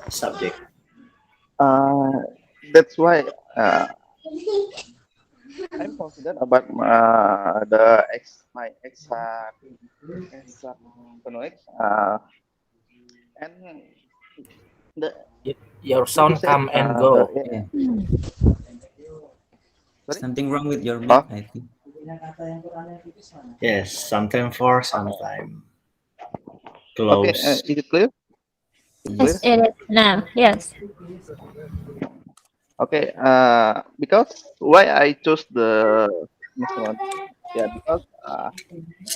subject. Uh, that's why I'm confident about the my exact phonics. And the Your like you sound said, come and the go. Yeah, sorry. something wrong with your mic, Oh, I think. Yes, sometime for sometime okay. close. Is it clear? It's Yes. clear. Yes, it is now. Yes. Okay. Because why I chose the instrument? Yeah, because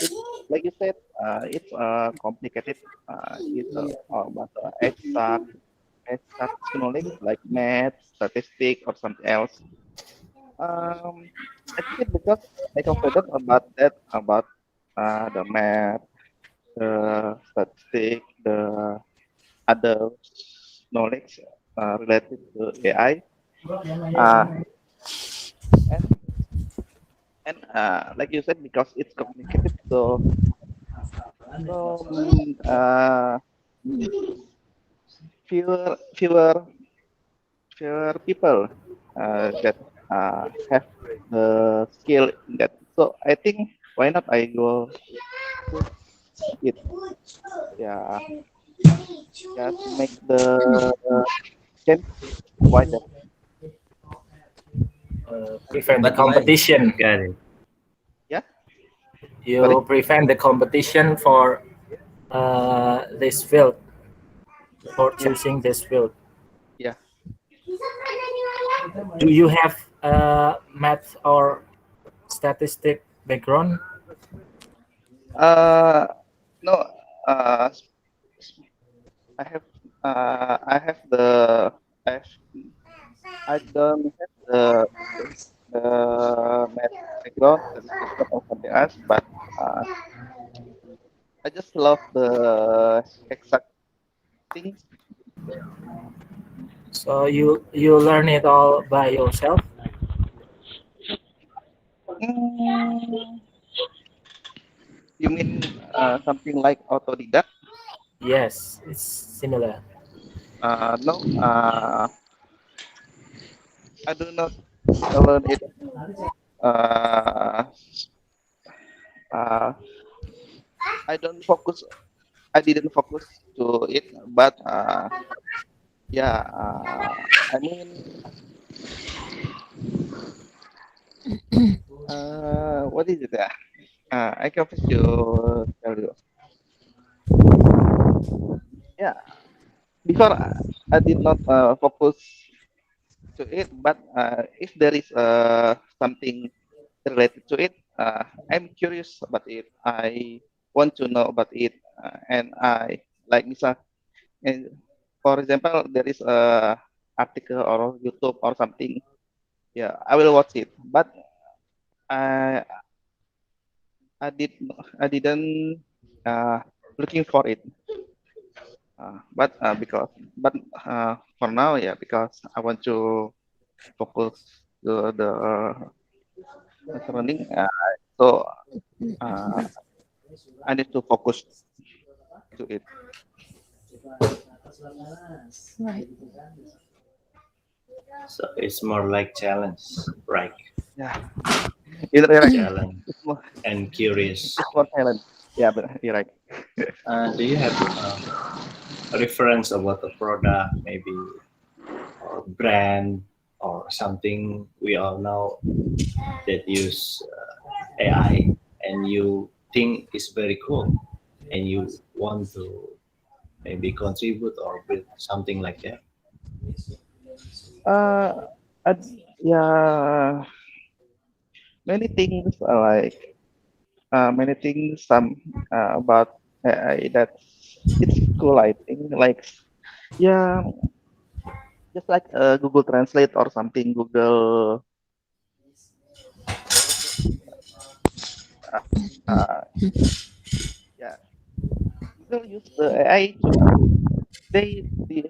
it's like you said, it's complicated. It's about exact knowledge like math, statistic, or something else. Um, I think it because I confident about that about the math, the statistic, the other knowledge related to AI. Uh, and like you said, because it's complicated, so fewer fewer people that have the skill in that. So I think why not I go to it? Yeah, yeah, to make the change. Why that? Prevent the But why? competition. Got it. Yeah, sorry. You prevent the competition for this field, for Yeah, choosing this field. yeah. Do you have math or statistic background? Uh, no. S- I have. I have the. I have, I don't have the math background, statistical or something else, but uh, I just love the exact things. So you learn it all by yourself? Mm, you mean something like autodidact? Yes, it's similar. No, I do not learn it. Uh, uh, I don't focus. I didn't focus to it, but yeah, I mean, what is it? I confess to tell you. Yeah, before I did not focus to it, but if there is something related to it, I'm curious about it. I want to know about it, and I like misal, and for example, there is a article or YouTube or something. Yeah, I will watch it, but I I didn't uh, looking for it. For now, yeah, because I want to focus the surrounding. So uh, I need to focus to it. Right. So it's more like challenge, right? Yeah, you're right. Challenge It's more, and curious. it's more challenge. Yeah, but you're right. Do you have a reference about a product, maybe or brand or something we all know that use AI and you think is very cool and you want to maybe contribute or build something like that? Uh, yeah, many things are like many things some about AI that it's cool. I think like yeah, just like Google Translate or something. Uh, yeah, Google use the AI to they they,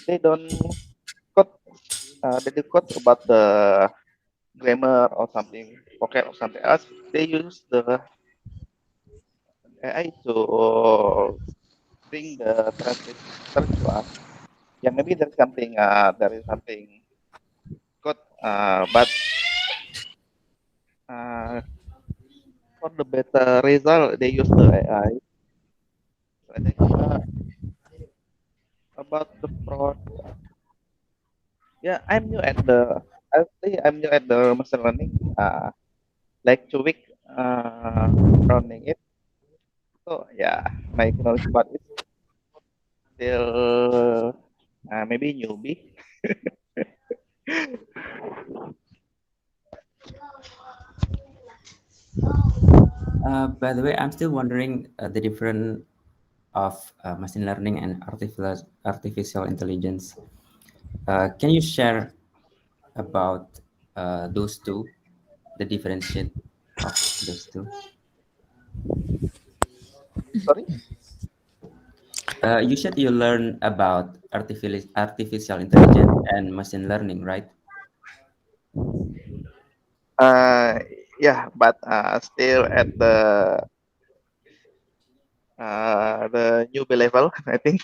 they don't code they do code about the grammar or something pocket or something else. They use the AI to bring the translator to us. Yeah, maybe there is something good, but uh, for the better result, they use the AI. So I think about the fraud. Yeah, I'm new at the machine learning. Like 2 week running it. So yeah, my knowledge about it still maybe newbie. By the way, I'm still wondering the difference of machine learning and artificial intelligence. Can you share about those two, the differentiate of those two? Sorry. You said you learn about artificial intelligence and machine learning, right? Uh, yeah, but still at the newbie level, I think.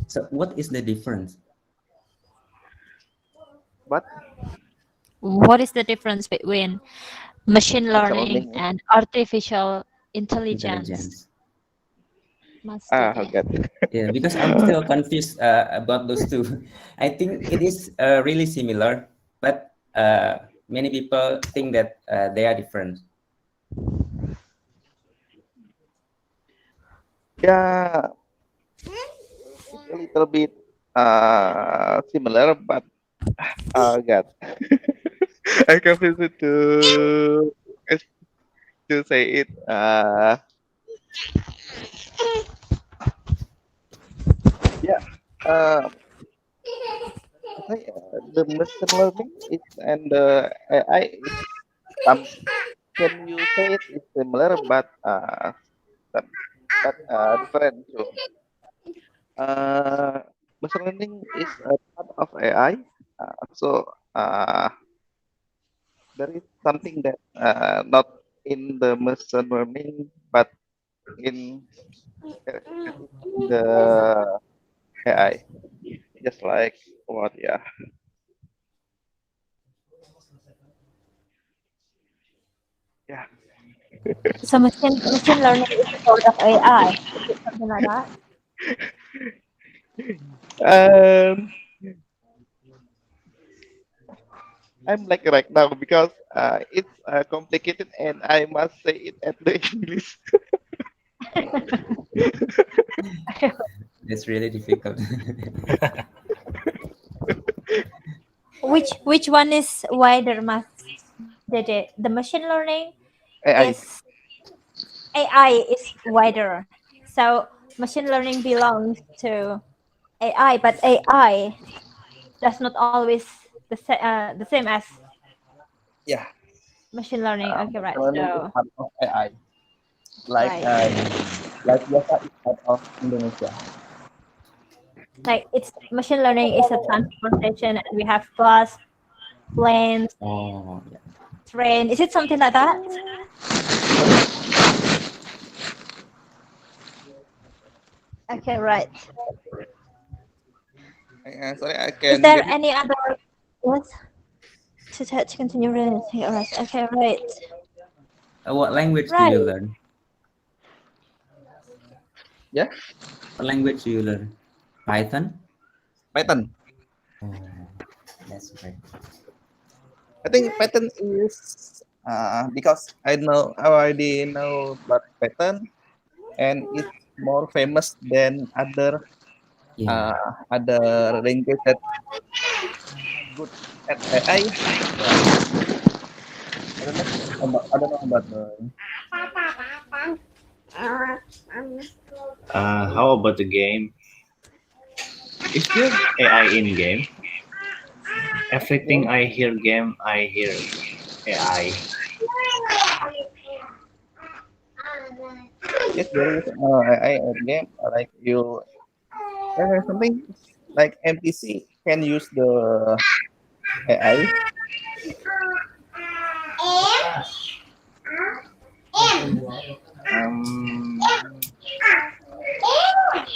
So, what is the difference? But What is the difference between machine machine learning learning, and artificial intelligence? Intelligence. Maksudnya. okay. Yeah, because I'm still confused about those two. I think it is really similar, but many people think that they are different. Yeah, it's a little bit similar, but God, I confused it to say it. Yeah. Uh, the machine learning is and the AI is some. Can you say it is similar, some- different too? Uh, Machine learning is a part of AI. So there is something that not in the machine learning, but in the AI. Just like what? Yeah. Yeah. So machine learning is a sort of AI. Is it something like that? Um, I'm like right now because it's complicated and I must say it at the English. It's really difficult. Which one is wider, mas? The machine learning AI. is AI is wider. So machine learning belongs to AI, but AI does not always the same as Yeah. machine learning. Okay, right. Machine learning is So part of AI. Like right, like Java is part of Indonesia. like it's machine learning is a transportation, and we have bus, planes, Oh, yeah. train. Is it something like that? Okay, right. Sorry, I Is can there get it. any other? Yes. To continue reading. Okay, right. Okay, right. What language do you Right. learn? Yeah. What language do you learn? Python? Python. Oh, that's great. I think Python is because I already know about Python and it's more famous than Yeah. uh, other language that good at AI. Yeah. I don't know about the How about the game? Is there AI in game? Everything game. I hear game, I hear AI. Yes, there is AI at game like you something like NPC can use the AI. Um,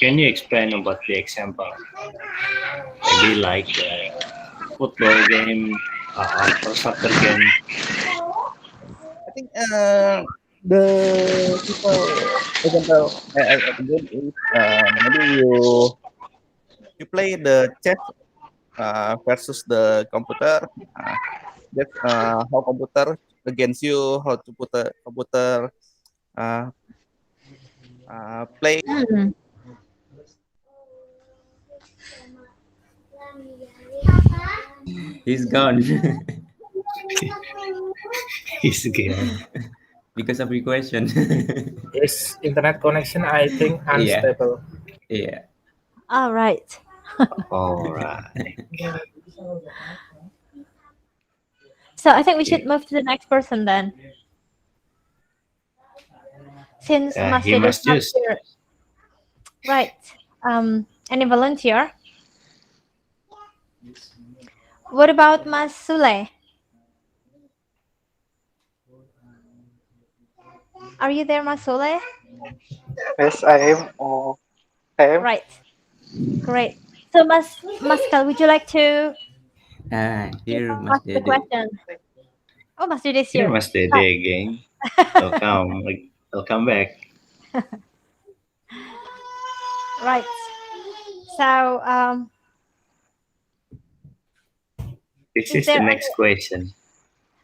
Can you explain about the example? Maybe like football game or soccer game. I think the people example again is maybe you play the chess versus the computer. That's how computer against you, how to put a computer uh, play. Hmm. He's gone Is game. because of your question. His internet connection, I think, Yeah. unstable. Yeah. All right. All right. So I think we should move to the next person then. Since He Masjid must is not choose. here. Right. Any volunteer? What about Mas Sule? Are you there, Mas Sule? Yes, I am. I am. Right. Great. So Maskal, would you like to Here ask Mas the Dede. question? Oh, Mas Dede is Here here. must Dede again. Welcome. Welcome back. Right. So This Is is the there next question.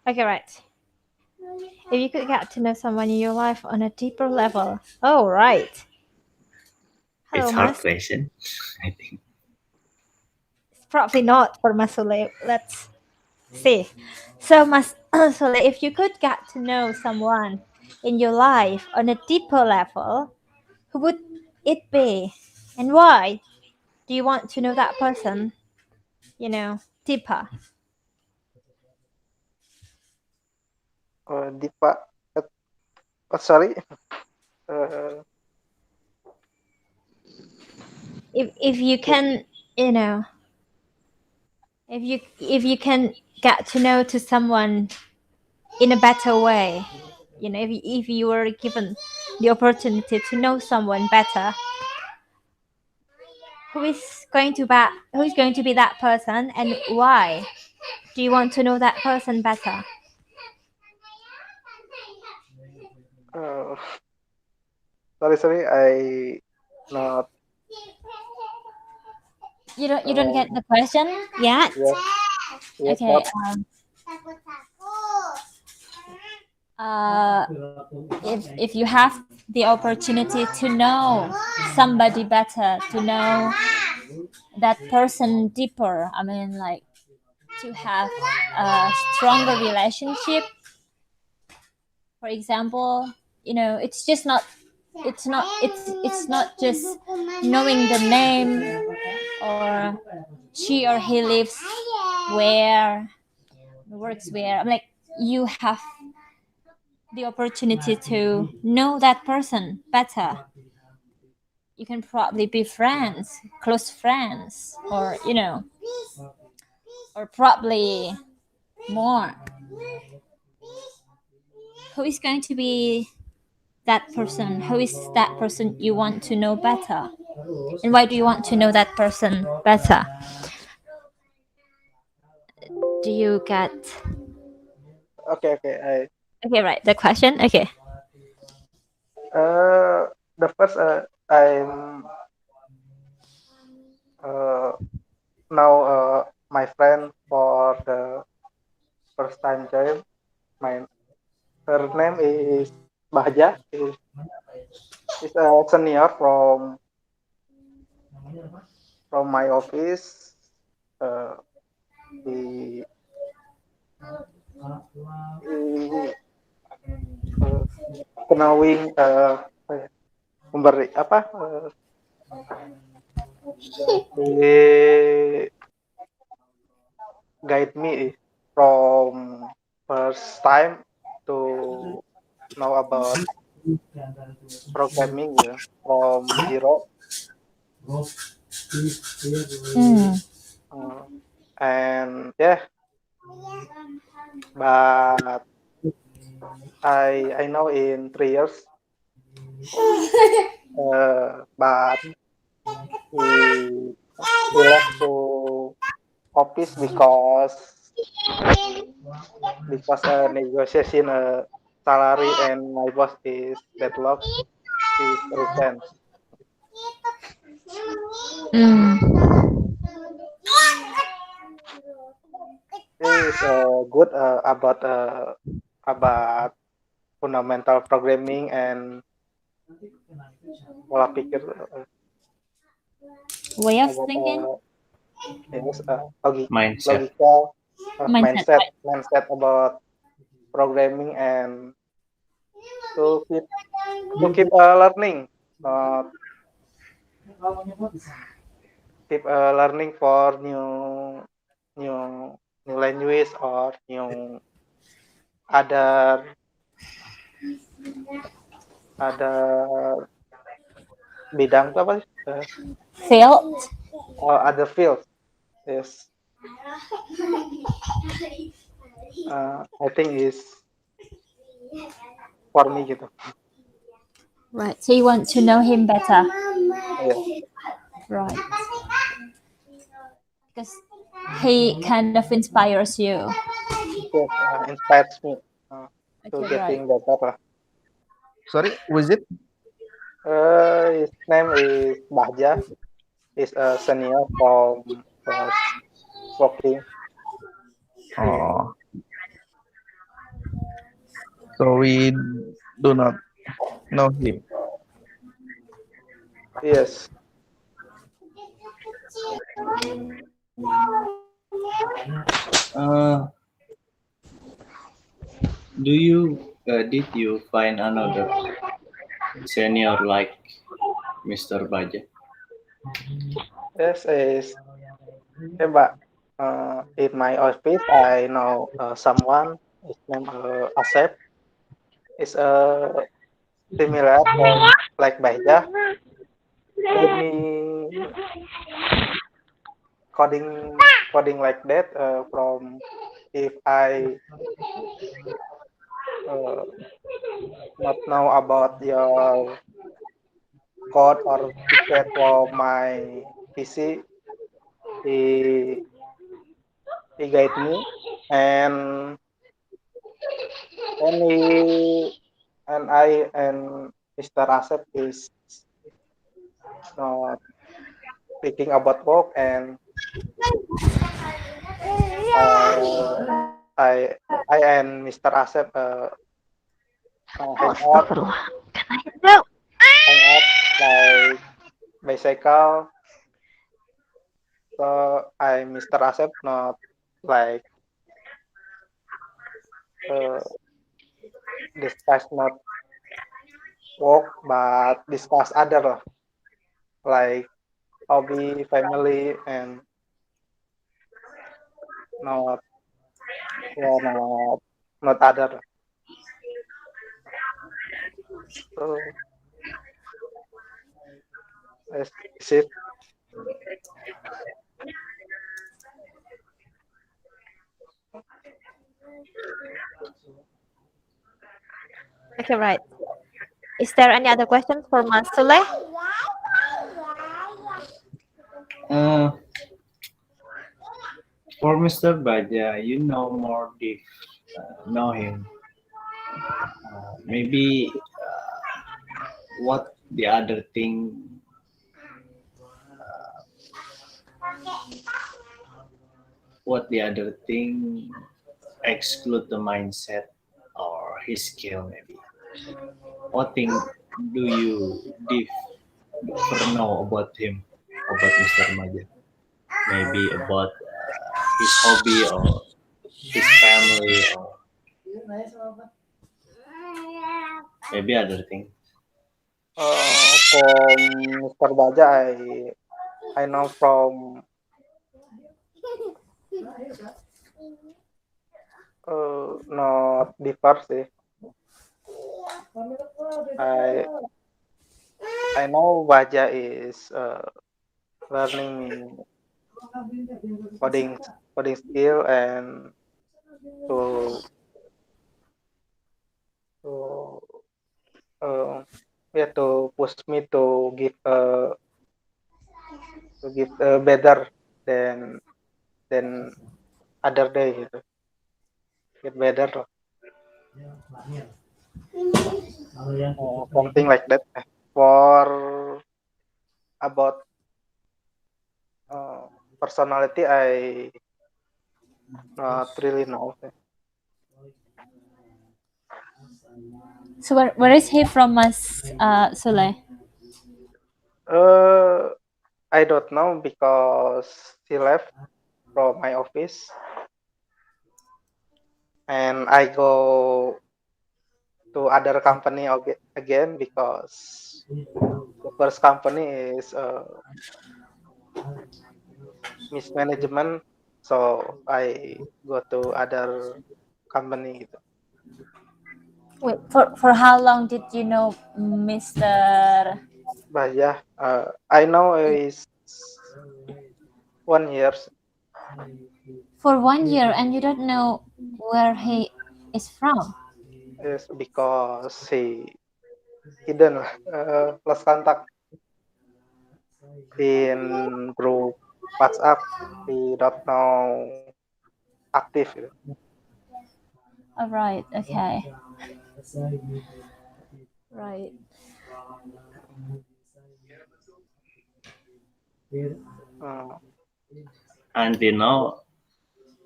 okay, right. If you could get to know someone in your life on a deeper level. Oh, right. Hello, It's hard Mas. question. I think. Probably not for Masule. Let's see. So, Masule, if you could get to know someone in your life on a deeper level, who would it be and why? Do you want to know that person? Deeper. Dipa. Sorry. Uh, If you can, if you can get to know to someone in a better way, if you were given the opportunity to know someone better, who is going to be that person and why do you want to know that person better? uh, sorry. I not. You don't get the question yet? Yes. Yes. Okay. But, If you have the opportunity to know somebody better, to know that person deeper, I mean, like, to have a stronger relationship, for example, it's not just knowing the name, or she or he lives where, works where. I'm like, you have the opportunity to know that person better. You can probably be friends, close friends, or or probably more. Who is going to be that person? Who is that person you want to know better? And why do you want to know that person better? Do you get okay. okay, right, the question? Okay. The first. I'm. Now. My friend for the first time time. Her name is Bahja. Is a senior from my office. He knowing memberi apa he guide me from first time to know about programming from zero. And yeah, but I know in 3 years, but he he left to office because negotiation salary and my boss is deadlocked. Is resign. Mm. He is good about fundamental programming and pola pikir Way of about thinking, yes, Mindset. logical mindset, right? mindset about programming and to keep learning, uh, keep learning for new new language or new other other bidang itu apa sih? Failed. Or other fields. Yes, I think is for me gitu. Right. So you want to know him better. Yeah. Right. Because he kind of inspires you. Yes, inspires me to Okay, right. getting better lah. Sorry, was it? His name is Bahja. He's a senior from working. Oh, so we do not know him. Yes. Uh, did you find another senior like Mr. Baja? Yes, is but in my office I know someone. His name Asep. Is similar from like Bahja. Let me coding like that from if I uh, not know about your code or ticket for my PC, he he guide me and he and I and Mr. Asep is not speaking about work and uh, I I and Mr. Asep hang out like bicycle. So I Mr. Asep not like uh, discuss not work but discuss other lah, like hobby, family, and not yeah not other. So that's it. Okay, right. Is there any other questions for Mas Sule? Uh, for Mr. Baja, you know more deep, know him. Maybe what the other thing, what the other thing exclude the mindset or his skill maybe. What thing do you diff know about him, about Mr. Maja? Maybe about his hobby or his family or maybe other thing. From Mr. Baja, I know from not differ sih. I I know Baja is learning coding skill and to to yeah to push me to give to give better than other day gitu. Get better lah. Something like that. For about personality, I not really know. So where is he from, Mas Sule? I don't know because he left from my office and I go to other company again because the first company is mismanagement, so I go to other company gitu. Wait, for how long did you know Mr. But yeah, I know is 1 year. For 1 year, and you don't know where he is from? Is because he hidden lost contact in group WhatsApp. He don't know active gitu. All right. Okay. Right. Until now,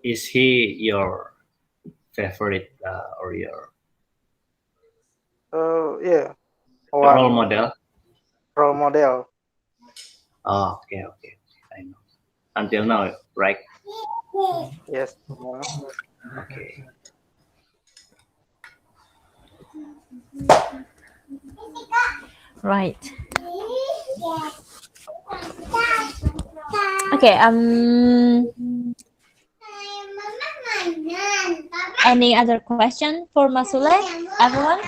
is he your favorite or your Yeah, role model? Role model. Oh, okay, okay, I know. Until now, right? Yes. Okay. Right. Okay. Any other question for Masule? Everyone?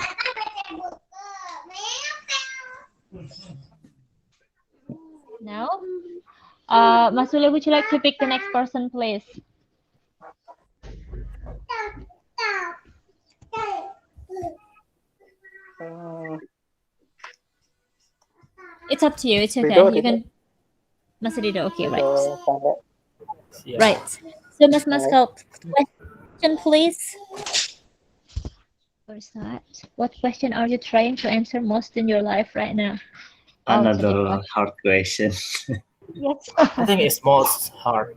No. Masule, would you like to pick the next person, please? It's up to you. It's okay. Rido, You Rido. can. Mas Rido. Okay, right. Rido Pandai. Yeah. Right. So, Mas Maskal, question, please. Where's that? What question are you trying to answer most in your life right now? Another hard question. Yes. I think it's most hard.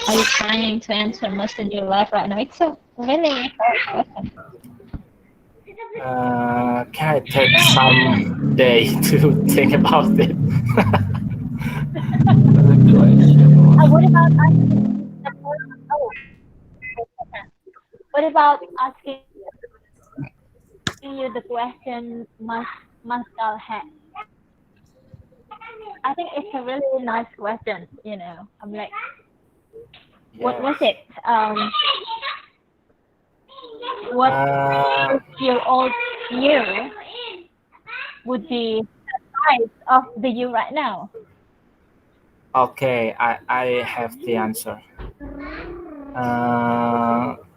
Are you trying to answer most in your life right now? It's a really hard question. Can I take some day to think about it? What about asking? What about asking you the question Maskal had? I think it's a really nice question. You know, I'm like, what was it? What your old you would be the size of the you right now? Okay, I have the answer.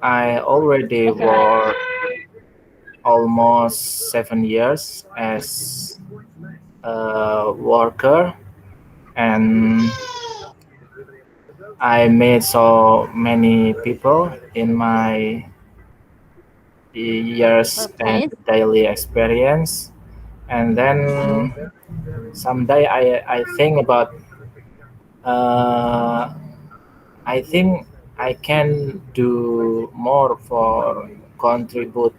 I already worked almost 7 years as a worker, and I met so many people in my years and daily experience. And then someday I think about I think I can do more for contribute.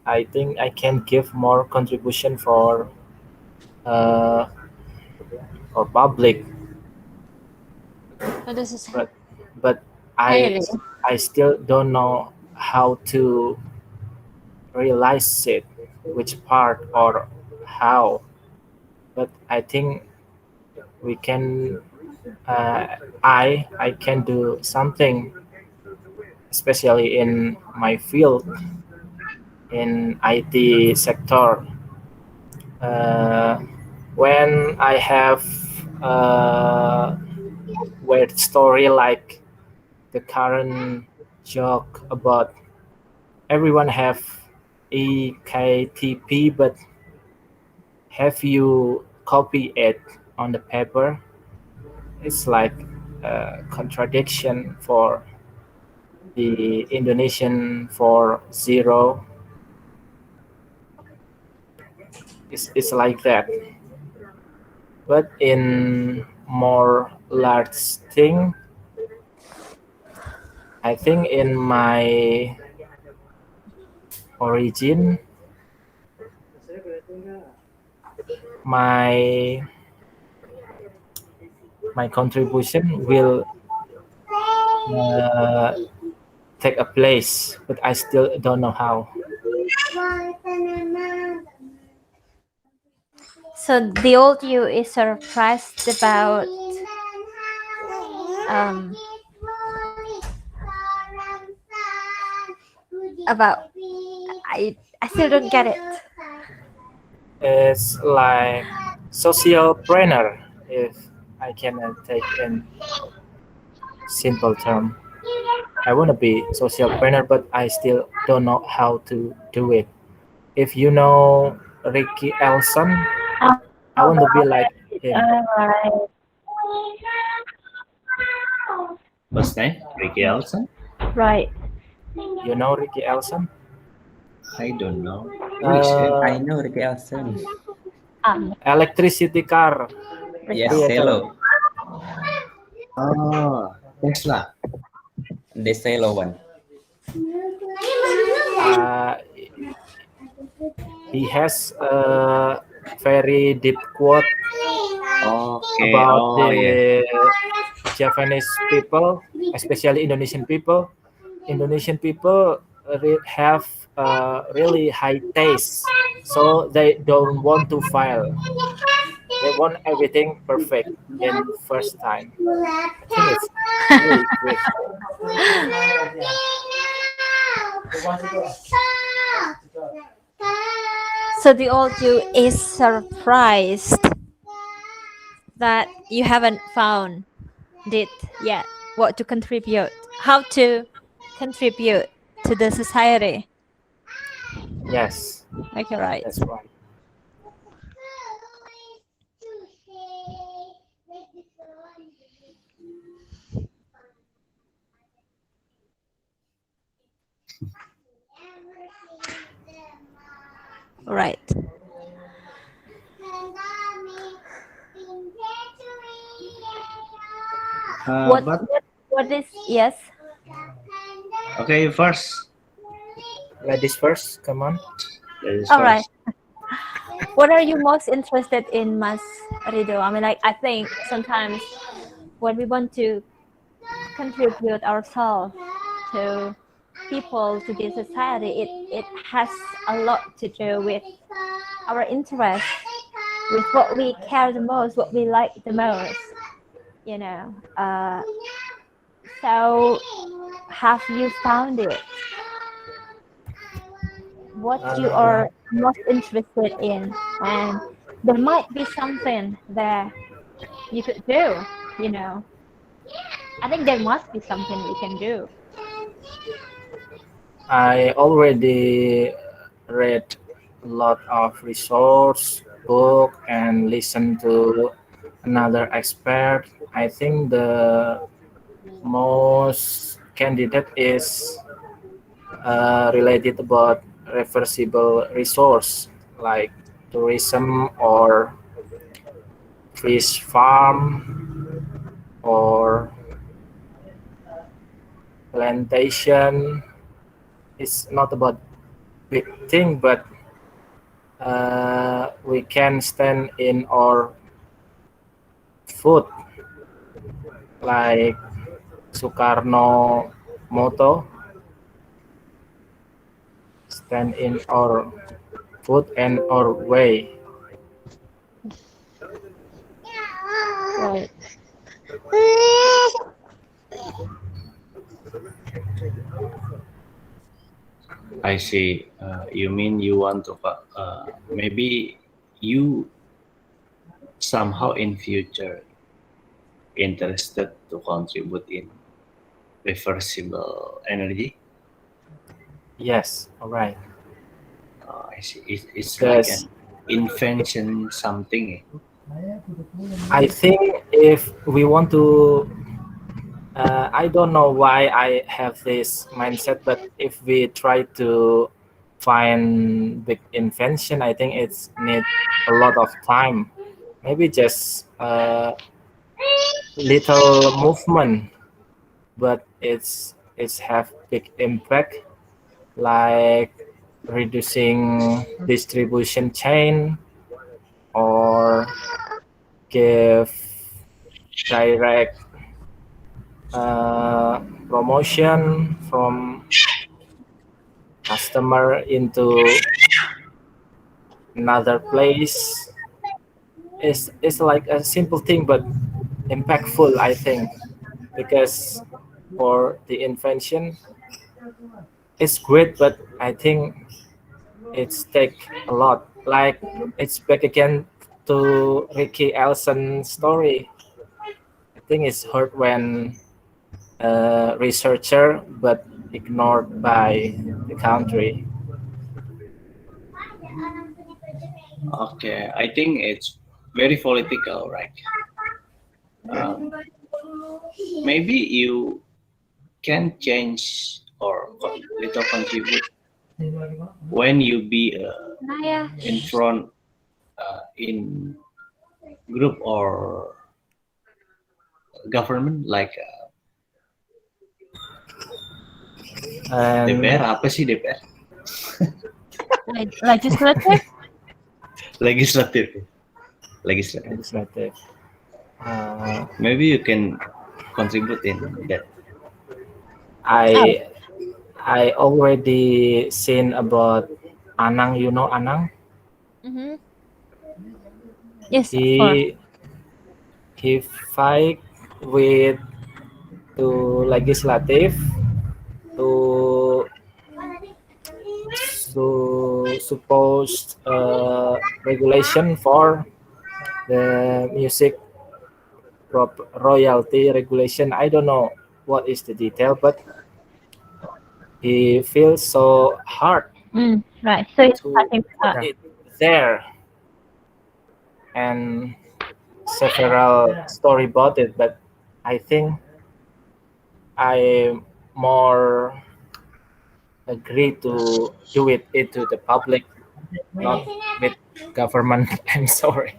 I think I can give more contribution for public. So this is But I still don't know how to realize it, which part or how. But I think we can. I can do something, especially in my field, in IT sector. When I have weird story like the current joke about everyone have EKTP, but have you copy it on the paper? It's like a contradiction for the Indonesian for zero. It's like that. But in more large thing, I think in my origin, my contribution will uh, take a place, but I still don't know how. So the old you is surprised um, about I still don't get it. It's like social planner, if I can take in simple term. I want to be social planner, but I still don't know how to do it. If you know Ricky Elson, I want to be like him. What's name? Ricky Elson? Right. You know Ricky Elson? I don't know. Who is it? I know Ricky Elson. Electricity car. Yes, Creator. Selo. Oh, Tesla. The Selo one. He has a very deep quote Okay. about Oh, the yeah. Japanese people, especially Indonesian people. Indonesian people have really high taste, so they don't want to file. They want everything perfect in first time. I think it's really great. So the old you is surprised that you haven't found it yet. What to contribute? How to contribute to the society? Yes, Okay, right. that's right. Right. But What is yes? okay, first. Ladies first, come on. Ladies All right. first. What are you most interested in, Mas Rido? I mean, like, I think sometimes when we want to contribute ourselves to people, to the society, it has a lot to do with our interest, with what we care the most, what we like the most, you know. So have you found it? What you are most interested in, and there might be something there you could do, you know. I think there must be something we can do. I already read a lot of resource book and listened to another expert. I think the most candidate is related about reversible resource like tourism or fish farm or plantation. It's not about big thing, but we can stand in our food like Soekarno motto, stand in our food and our way. Right. I see. You mean you want to maybe you somehow in future interested to contribute in reversible energy. Yes, all right. I see. It's like Because an invention something. I think if we want to, I don't know why I have this mindset, but if we try to find big invention, I think it's need a lot of time. Maybe just little movement, but it's have big impact, like reducing distribution chain or give direct promotion from customer into another place. It's like a simple thing but impactful, I think, because for the invention it's great, but I think it's take a lot. Like it's back again to Ricky Elson story. I think it's hurt when researcher but ignored by the country. Okay, I think it's very political, right? Um, maybe you can change or little contribute when you be in front in group or government like And DPR apa sih DPR? Legislative. Legislative. legislative. Maybe you can contribute in that. I already seen about Anang. You know Anang? Mm-hmm. Yes, of course. He fight with to legislative to supposed regulation for the music royalty regulation. I don't know what is the detail, but he feels so hard Right. So it's to starting. put it there, and several story about it. But I think I more agree to do it into the public, not with government. I'm sorry.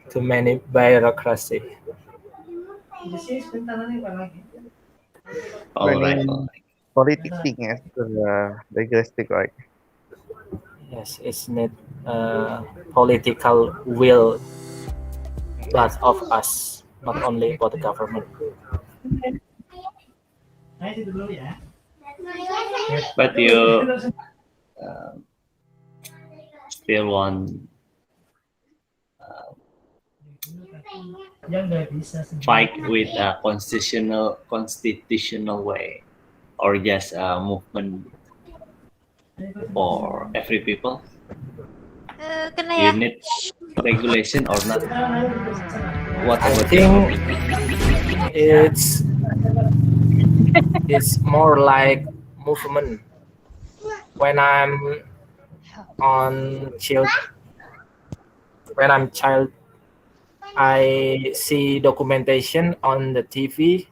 Too many bureaucracy. All right. Planning politic thing as the legalistic, right? Yes, it's need political will, both of us, not only for the government. But you still want fight with a constitutional way, or just a movement for every people? Kena You ya. need regulation or not? What I about think it's more like movement. When I'm child, I see documentation on the TV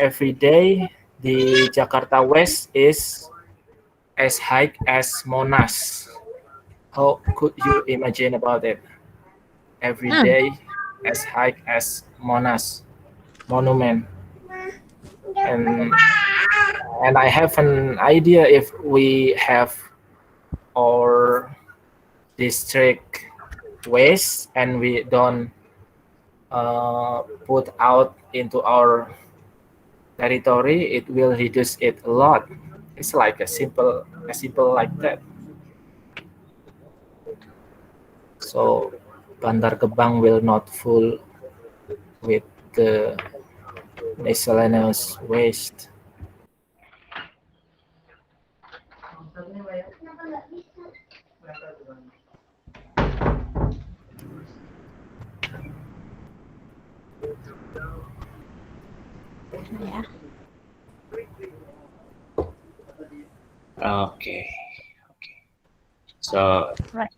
every day. The Jakarta West is as high as Monas. How could you imagine about it? Every day as high as Monas monument, and I have an idea if we have our district waste and we don't put out into our territory, it will reduce it a lot. It's like a simple like that. So Bandar Gebang will not full with the miscellaneous waste. Yeah. Okay. So, Right.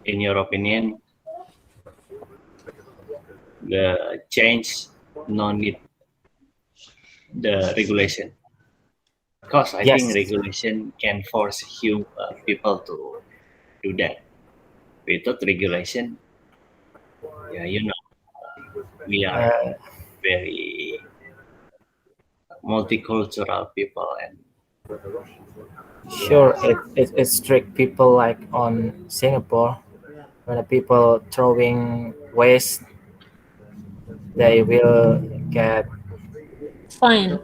in your opinion, the change no need the regulation, because I think Yes. regulation can force people to do that. Without regulation, yeah, we are Uh, very multicultural people, and sure, it strict people like on Singapore. When the people throwing waste, they will get Fine.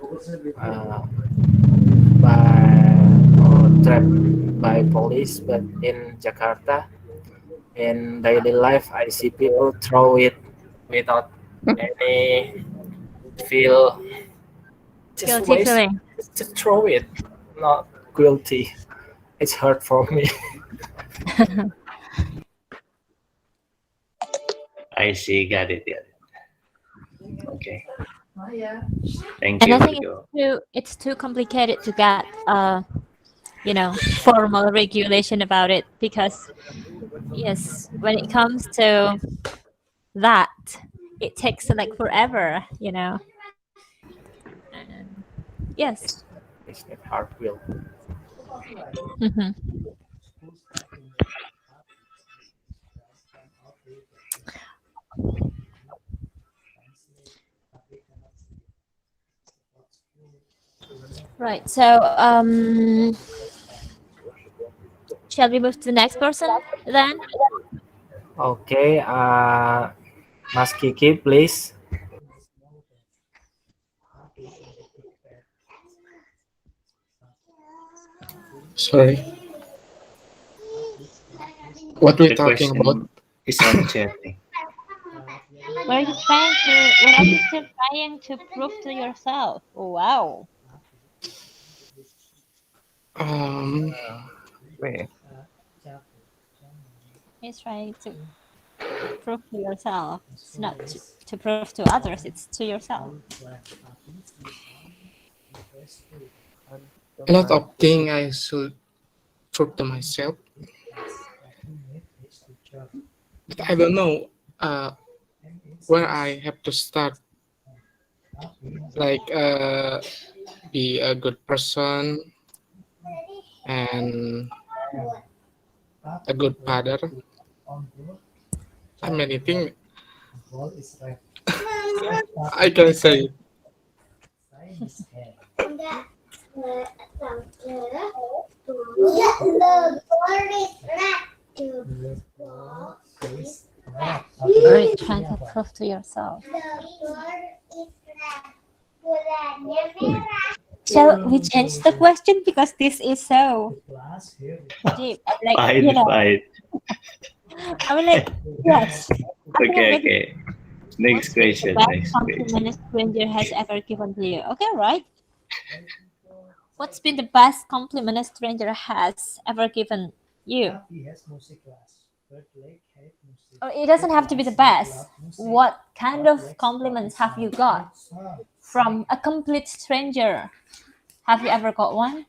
by or trapped by police. But in Jakarta, in daily life, I see people throw it without any feel. Just Guilty waste, feeling. just throw it, not guilty. It's hard for me. I see, got it. Okay, thank And I you, think Virgo. it's too complicated to get formal regulation about it, because yes, when it comes to that, it takes like forever, And yes. It's not hard will. Mhm. Right. So shall we move to the next person then? Okay, Mas Kiki, please. Sorry, what we The talking about? question is on chatting. What are you still trying to prove to yourself? Oh, wow. Wait, He's trying to prove to yourself. It's not to prove to others, it's to yourself. A lot of things I should prove to myself, but I don't know where I have to start. Like be a good person and a good father. I many things I can say. Or are you trying to prove to yourself? Shall we change the question, because this is so deep? Like, Fine. I mean, like, yes. Okay. Next question. Best compliment a stranger has ever given to you. Okay, right. What's been the best compliment a stranger has ever given you? Or it doesn't have to be the best. What kind of compliments have you got from a complete stranger? Have you ever got one?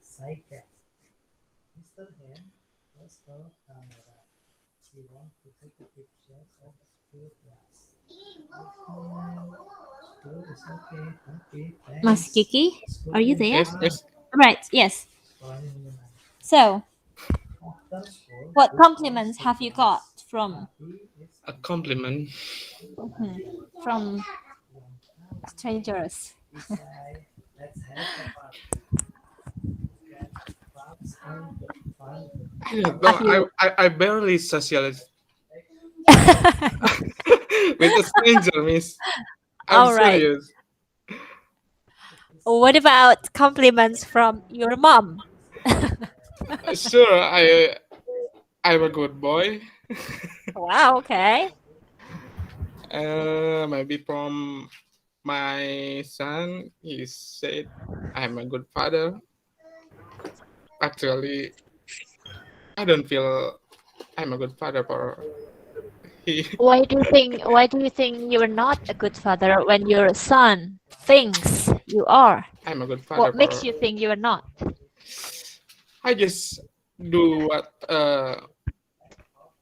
Mas Kiki, are you there? Yes. Right, yes. So, what compliments have you got from A compliment. from strangers? I don't know. I barely socialize with a stranger, miss. I'm All right. serious. What about compliments from your mom? Sure, I'm a good boy. Wow, okay. Maybe from my son, he said I'm a good father. Actually, I don't feel I'm a good father for he. Why do you think you're not a good father when your son thinks you are? I'm a good father. What makes for- you think you are not? I just do what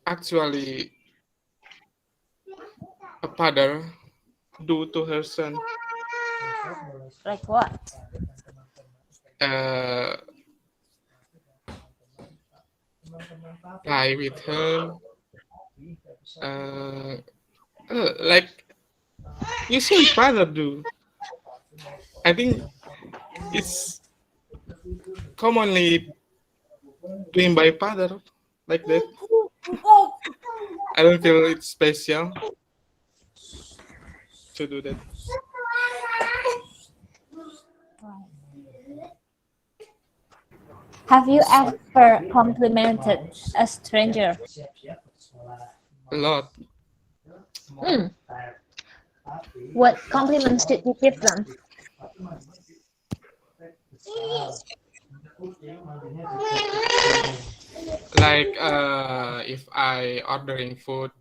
actually a father do to her son. Like what? Lie with her. Like usually father do. I think it's commonly doing by father like that. I don't feel it's special to do that. Have you ever complimented a stranger? A lot. Hmm. What compliments did you give them? Like if I ordering food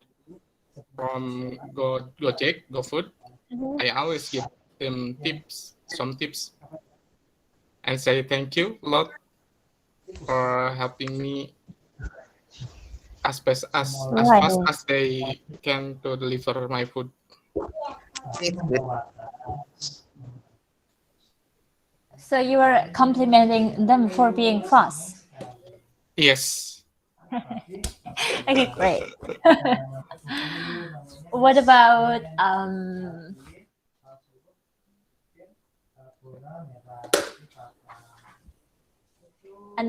from Gojek, GoFood, Mhm. I always give them some tips, and say thank you a lot for helping me as fast Right. as they can to deliver my food. It's good. So you were complimenting them for being fast. Yes. Okay, great. What about an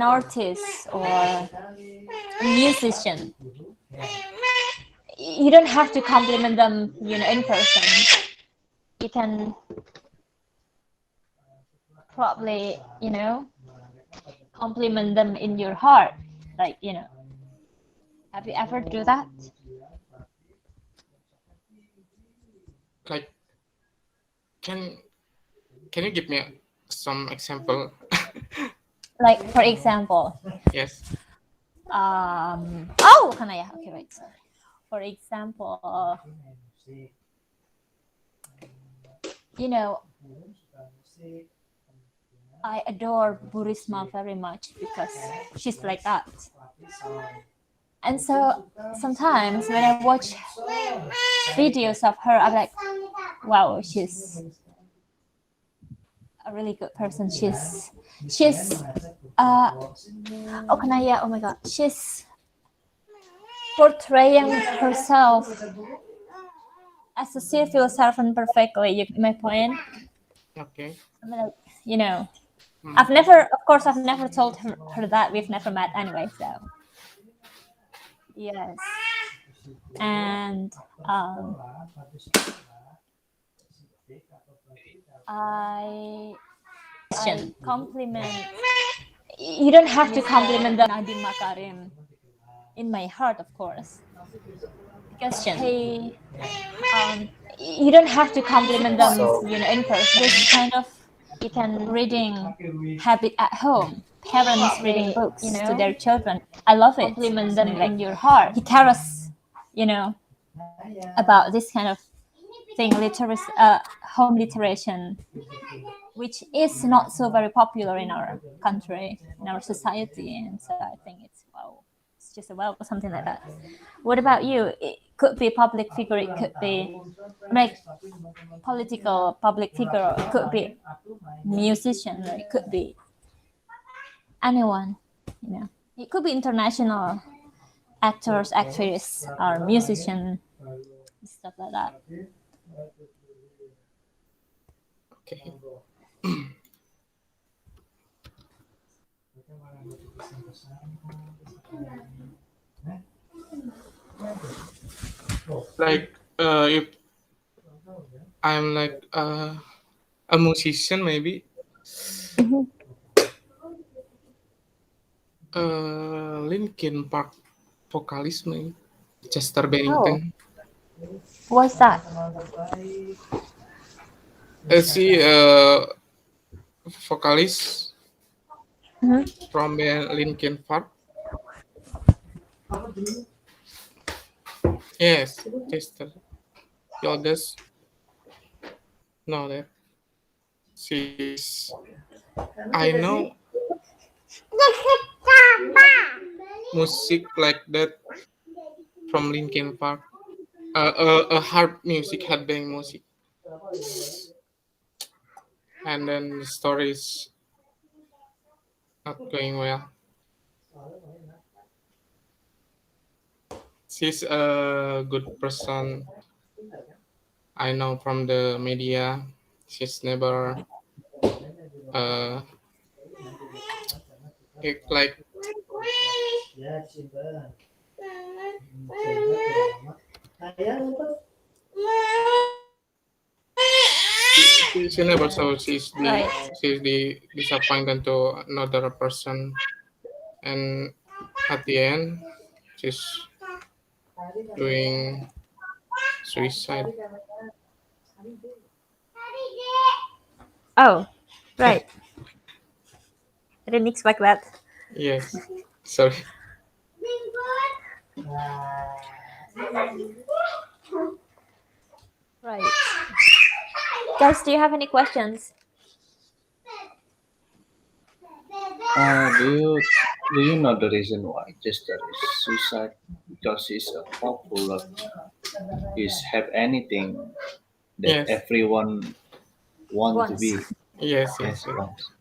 artist or a musician? You don't have to compliment them, in person. You can probably, compliment them in your heart. Like, have you ever do that? Like, can you give me some example? Like, for example, Yes. oh, can I? Okay, wait. Sorry. For example, I adore Burisma very much because she's like that. And so sometimes when I watch videos of her, I'm like, wow, she's a really good person. She's oh my god, she's portraying herself as a civil servant perfectly. You get my point? Okay. I mean, like, I've never told her that. We've never met anyway, so yes. And I compliment. You don't have to compliment the Nadiem Makarim in my heart, of course. Because you don't have to compliment them, So- in person. This kind of reading habit at home. Parents reading books to their children. I love it. Compliment them in your heart. He cares, about this kind of thing, home literation, which is not so very popular in our country, in our society. And so I think it's just something like that. What about you? It could be public figure, it could be like political public figure, it could be musician, or it could be anyone, It could be international actors, actresses, or musician, stuff like that. Okay. Like if I'm like a musician, maybe Linkin Park vocalist, maybe Chester Bennington. What's that? She vocalist from band Linkin Park. Yes, Chester. You just know that. she's I know music like that from Linkin Park. A hard music, headbang music, and then the story is not going well. She's a good person. I know from the media. She's never like she never so Right. she's the disappointed to another person, and at the end she's doing suicide. Oh, right. I didn't expect that. Yes, sorry. Right. Guys, do you have any questions? Do you know the reason why Chester is suicide? Because he's popular. He's have anything that Yes. everyone want to Wants. be. Yes, Yes, yes, yes. wants.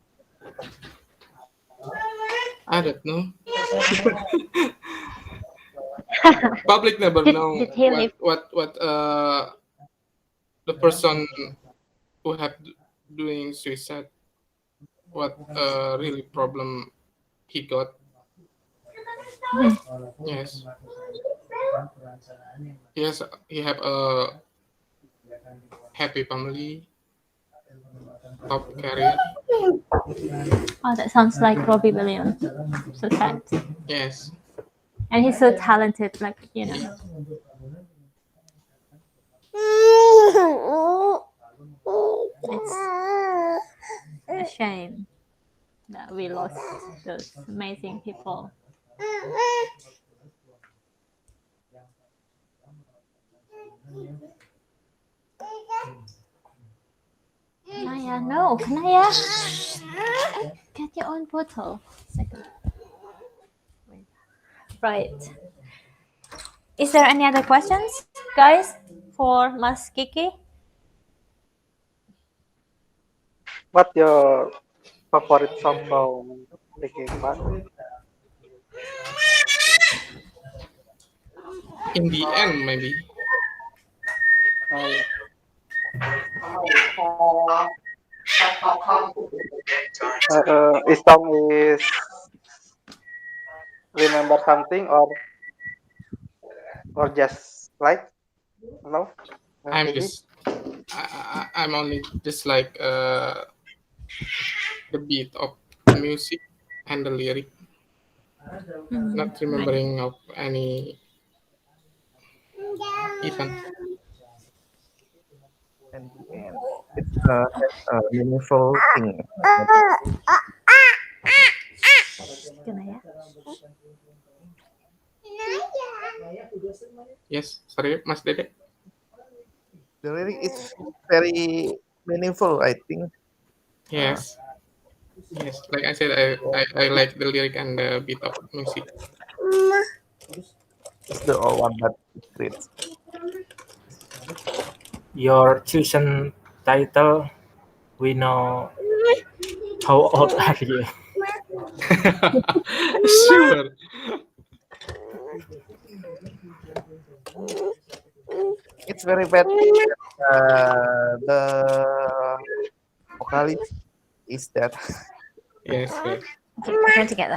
I don't know. Public never know Did he live? what the person who have doing suicide, what really problem he got. Yes, he have a happy family, top career. Oh, that sounds like Robbie Williams. So sad. Yes, And he's so talented, like, you know. It's a shame that we lost those amazing people. Kanaya, no, Kanaya. Get your own bottle. Second. Wait. Right. Is there any other questions, guys, for Mas Kiki? What your favorite song from Linkin Park? in the end maybe. His song is Remember Something or just like no? I'm Maybe? just I'm only just like the beat of music and the lyric, not remembering of any event. And it's a meaningful thing. Kanaya. Yes, sorry, Mas Dede. The lyric is very meaningful, I think. Yes, yes. Like I said, I like the lyric and the beat of music. It's the old one, but it's great. Your chosen title, we know how old are you. Sure. It's very bad. The vocalist is that. Yes, yes. Okay, we're together.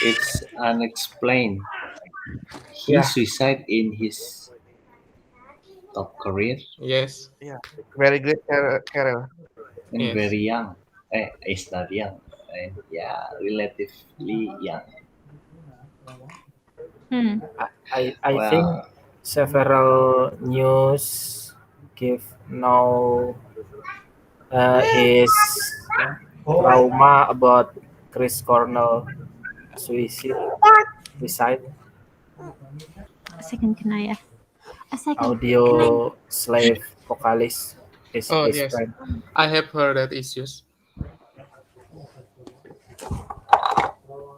It's unexplained. He Yeah. suicide in his top career Yes. Very great career. and Yes. very young. It's not young. Yeah, relatively young. I think Well, several news give now his trauma about Chris Cornell suicide. A second, Kanaya. A second. Audio slave vocalist is Oh, his yes. friend. I have heard that issues.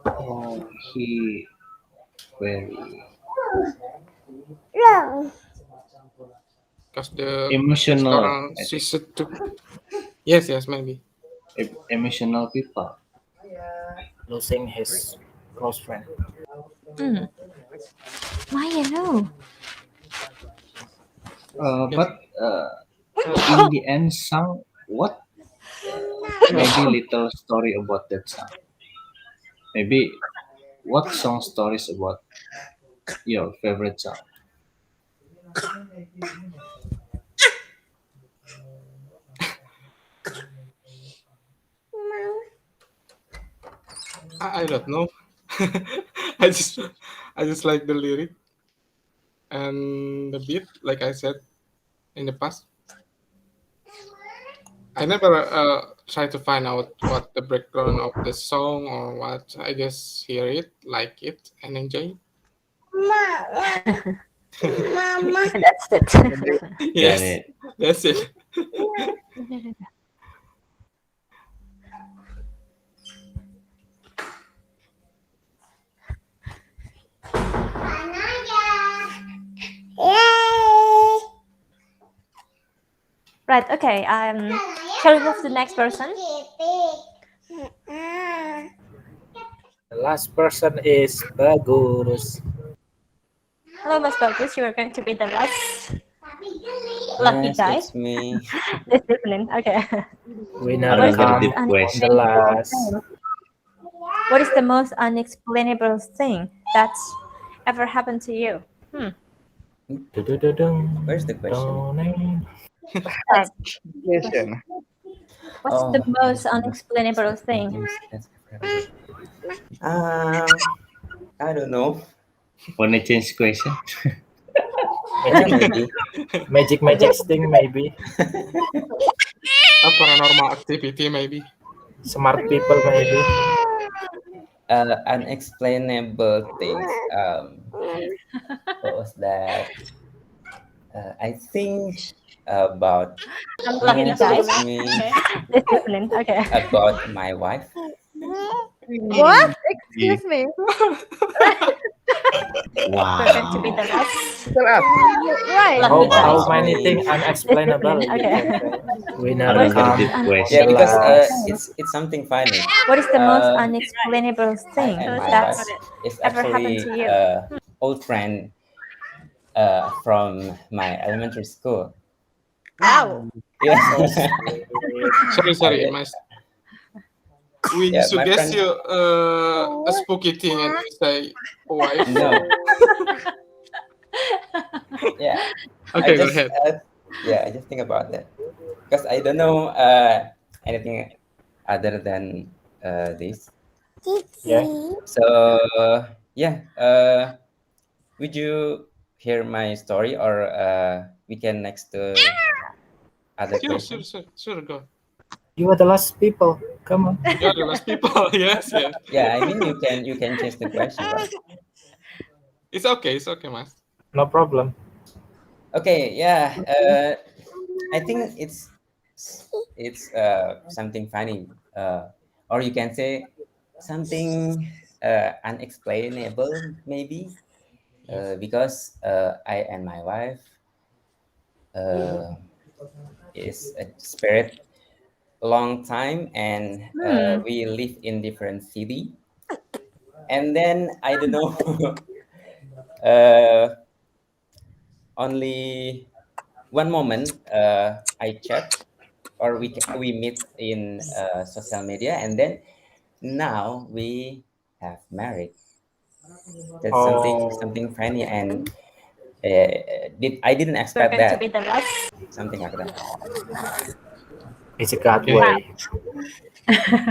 Oh, he very Because the emotional. restaurant I she think should took. Yes, maybe. emotional people. Losing his close friend. Maya, no. But in the end, song what? Maybe little story about that song. Maybe what song stories about your favorite song? I don't know. I just I just like the lyric and the beat, like I said in the past. I never try to find out what the background of the song or what. I just hear it, like it, and enjoy it. That's it. Got Yes, it. that's it. Right. Okay. Shall we move to the next person? The last person is Bagus. Hello, Mas Bagus. You are going to be the last lucky Yes, guy. it's me. Discipline. Okay. Winner What is the Another come deep most question. the last. What is the most unexplainable thing that's ever happened to you? Where's the question? Question. What's the Oh, most that's the unexplainable thing? That's I don't know. Wanna change question? Yeah, maybe. Magic thing maybe. A paranormal activity, maybe. Smart people maybe. Unexplainable things. What was that? I think about Lucky yes, guy. it's me. Discipline. Okay. About my wife. What? Excuse me. Wow. We're going to be the last. Tell us. Right. How, Lucky guy. how Wow. many things unexplainable? Discipline. You Okay. can say. Winner Another come deep Yeah, question. because last. it's something funny. What is the most Uh, unexplainable I thing and my that's wife is ever happened actually to you? old friend from my elementary school. Wow. Yeah, Sorry, yeah, Mas. We yeah, my suggest friend. you a spooky thing and you say wife. No, yeah, Okay, go I just ahead. I just think about that because I don't know anything other than this. Yeah. So yeah, would you hear my story or we can next to other question? Sure, go. You are the last people. Come on. You're the last people. Yes. Yeah, I mean you can change the question, right? It's okay, Mas. No problem. Okay, yeah. I think it's something funny, or you can say something unexplainable, maybe, because I and my wife is a spirit long time, and we live in different city, and then I don't know. Only one moment I chat or we meet in social media, and then now we have married. That's Oh, something funny, and I didn't We're expect going to be that, the last. something like that. it's a God Okay. way.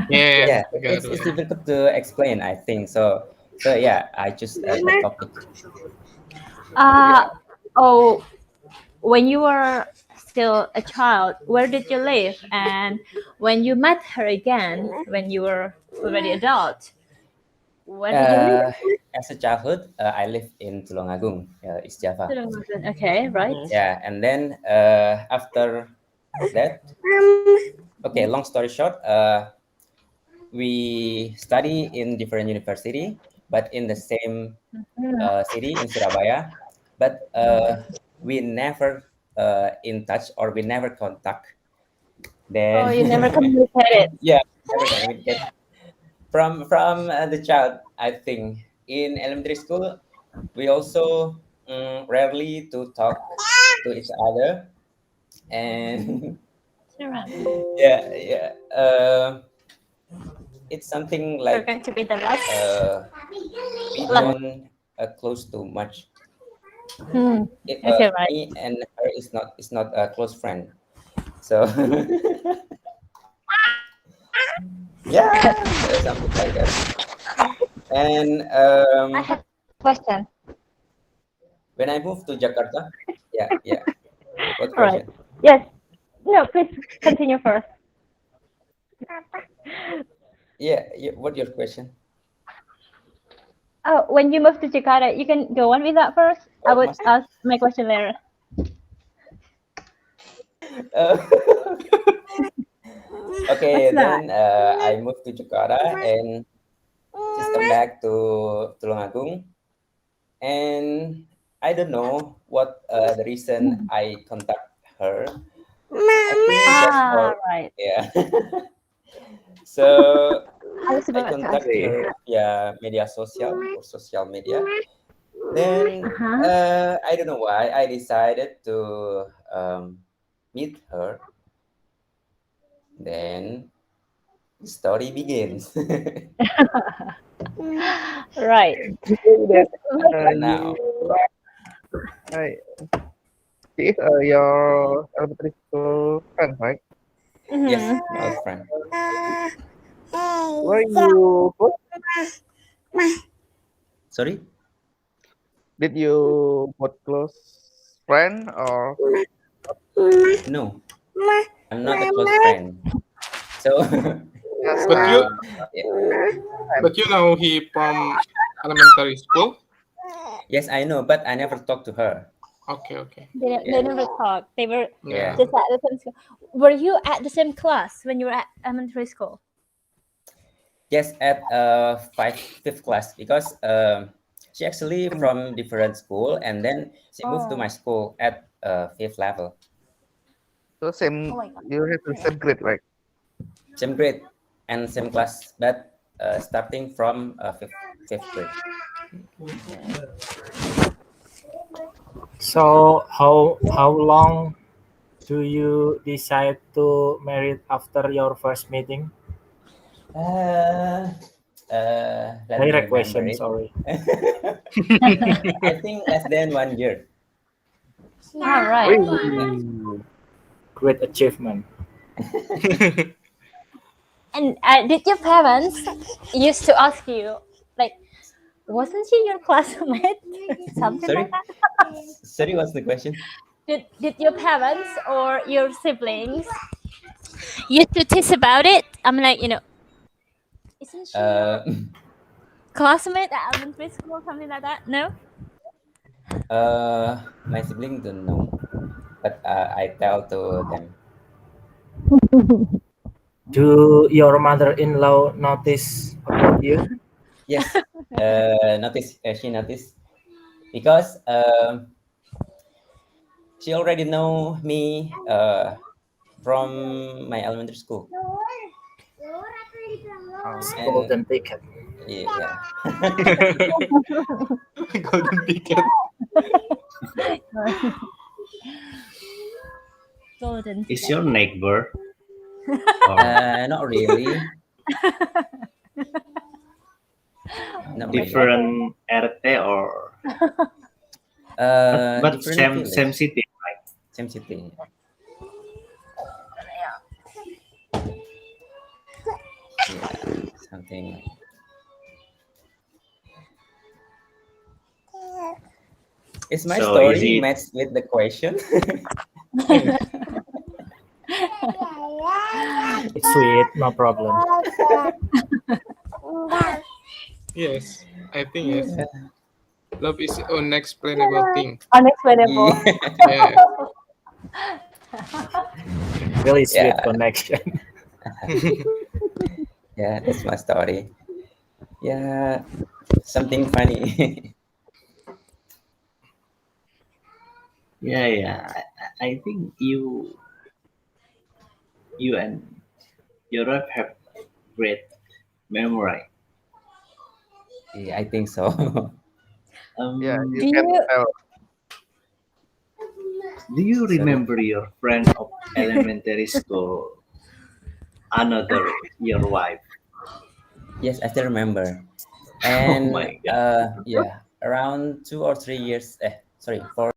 Yes, Yeah, got it's it. difficult to explain, I think. So yeah, I choose the topic. Oh, when you were still a child, where did you live? And when you met her again, when you were already adult, Where did you live? As a childhood, I lived in Tulungagung, East Java. Okay, right. Yeah, and then after that, okay, long story short, we study in different university, but in the same city in Surabaya, but we never in touch or we never contact. Then Oh, you never communicated. yeah, never communicate. From the child, I think in elementary school, we also rarely to talk to each other, and yeah. It's something You're like going to be the last. we don't close too much. Okay, right. Me and her is not a close friend. So yeah, something like that. And I have a question. when I moved to Jakarta, yeah. What Right. question? Yes. No, please continue first. Yeah, what your question? Oh, when you moved to Jakarta, you can go on with that first. I would ask my question later. Okay, What's that? then I moved to Jakarta and just come back to Tulungagung, and I don't know what the reason I contact her. I think that's all. Right. Yeah. So I was I about to ask. contact her via media social or social media. Then I don't know why I decided to meet her. Then the story begins. Right. That Now, I she is your elementary school friend, right? yes, my old friend. Were you both? Sorry? Did you both close friend or? No, I'm not a close friend. So, Yes, But you, yeah. but you know he from elementary school. Yes, I know, but I never talked to her. Okay. They never talked. They were Yeah. just at the same school. Were you at the same class when you were at elementary school? Yes, at fifth class, because she actually from different school, and then she moved to my school at fifth level. So same, Oh my God. you have the same grade, right? Same grade and same class, but starting from fifth grade. So how long do you decide to marry after your first meeting? Let me Direct remember question, it. sorry. I think less than 1 year. All right. Great achievement. And did your parents used to ask you, like, wasn't she your classmate? Something Sorry? like that? Sorry, what's the question? Did your parents or your siblings used to tease about it? I'm like, isn't she your classmate at elementary school, something like that? No? My siblings don't know, but I tell to them. Do your mother-in-law notice about you? Yes, she noticed because she already know me from my elementary school. Golden ticket. Yeah. Golden ticket. Golden. Is your neighbor? Or Not really. Not really. different RT or but different same village. city. Same city. Yeah, something like. Is my So story easy. matched with the question? It's sweet, no problem. Yes, I think yes. Yeah. Love is unexplainable thing. Unexplainable. Yeah. Really sweet Yeah. connection. Yeah, that's my story. Yeah, something funny. Yeah. I think you and your wife have great memory. Yeah, I think so. Yeah, Um, you Do can you tell. do you Sorry. remember your friend of elementary school? Another your wife. Yes, I still remember. Oh And my god. yeah, around 2 or 3 years. Sorry, 4